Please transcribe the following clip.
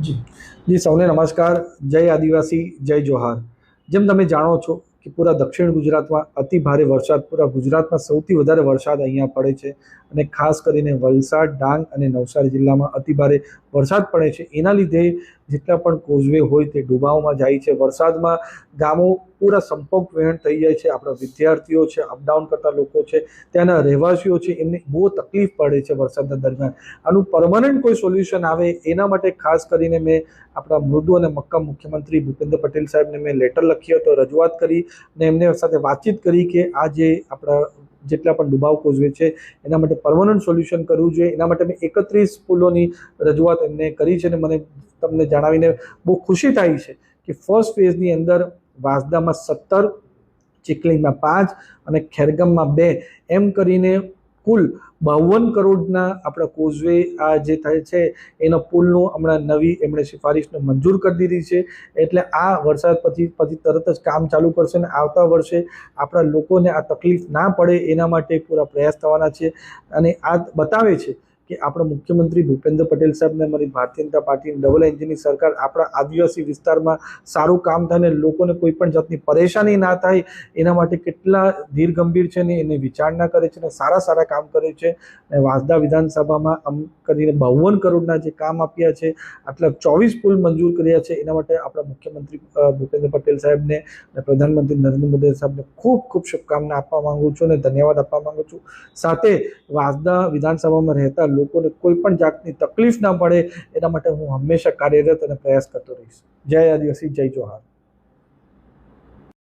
જી જી સૌને નમસ્કાર। જય આદિવાસી, જય જોહાર। જેમ તમે જાણો છો કે પૂરા દક્ષિણ ગુજરાતમાં અતિ ભારે વરસાદ, પૂરા ગુજરાતમાં સૌથી વધારે વરસાદ અહીંયા પડે છે અને ખાસ કરીને વલસાડ, ડાંગ અને નવસારી જિલ્લામાં અતિ ભારે વરસાદ પડે છે। એના લીધે જેટલા પણ કોઝવે હોય તે ડૂબાવમાં જાય છે। વરસાદમાં ગામો પૂરા સંપર્ક વિહીન થઈ જાય છે। આપણા વિદ્યાર્થીઓ છે, અપડાઉન કરતા લોકો છે, ત્યાંના રહેવાસીઓ છે, એમને બહુ તકલીફ પડે છે વરસાદના દરમિયાન। આનું પરમનન્ટ કોઈ સોલ્યુશન આવે એના માટે ખાસ કરીને મેં આપણા મૃદુ અને મક્કમ મુખ્યમંત્રી ભૂપેન્દ્ર પટેલ સાહેબને મેં લેટર લખ્યો હતો, રજૂઆત કરી અને એમને સાથે વાતચીત કરી કે આ જે આપણા જેટલા પણ ડુબાવ કોઝવે છે એના માટે પરમનન્ટ સોલ્યુશન કરવું જોઈએ। એના માટે મેં 31 પુલોની રજૂઆત એમને કરી છે અને મને તમને જણાવીને બહુ ખુશી થાય છે કે ફર્સ્ટ ફેઝની અંદર વાંસદામાં 17, ચીખલીમાં 5 અને ખેરગામમાં 2 એમ કરીને કુલ 52 કરોડના આપણા કોઝવે આ જે થાય છે એનો પુલનું હમણાં નવી એમણે સિફારિશને મંજૂર કરી દીધી છે। એટલે આ વરસાદ પછી તરત જ કામ ચાલુ કરશે અને આવતા વર્ષે આપણા લોકોને આ તકલીફ ના પડે એના માટે પૂરા પ્રયાસ થવાના છે। અને આ બતાવે છે કે આપણા મુખ્યમંત્રી ભૂપેન્દ્ર પટેલ સાહેબને અમારી ભારતીય જનતા પાર્ટીની ડબલ એન્જિનની સરકાર આપણા આદિવાસી વિસ્તારમાં સારું કામ થાય અને લોકોને કોઈ પણ જાતની પરેશાની ના થાય એના માટે કેટલા ધીર ગંભીર છે ને એની વિચારણા કરે છે અને સારા કામ કરે છે। અને વાંસદા વિધાનસભામાં આમ કરીને 52 કરોડના જે કામ આપ્યા છે, આટલા 24 પુલ મંજૂર કર્યા છે, એના માટે આપણા મુખ્યમંત્રી ભૂપેન્દ્ર પટેલ સાહેબને અને પ્રધાનમંત્રી નરેન્દ્ર મોદી સાહેબને ખૂબ શુભકામના આપવા માંગુ છું અને ધન્યવાદ આપવા માંગુ છું। સાથે વાંસદા વિધાનસભામાં રહેતા લોકોને કોઈ પણ જાતની તકલીફ ના પડે એના માટે હું હંમેશા કાર્યરત અને પ્રયાસ કરતો રહીશ। જય આદિવાસી, જય જોહાર।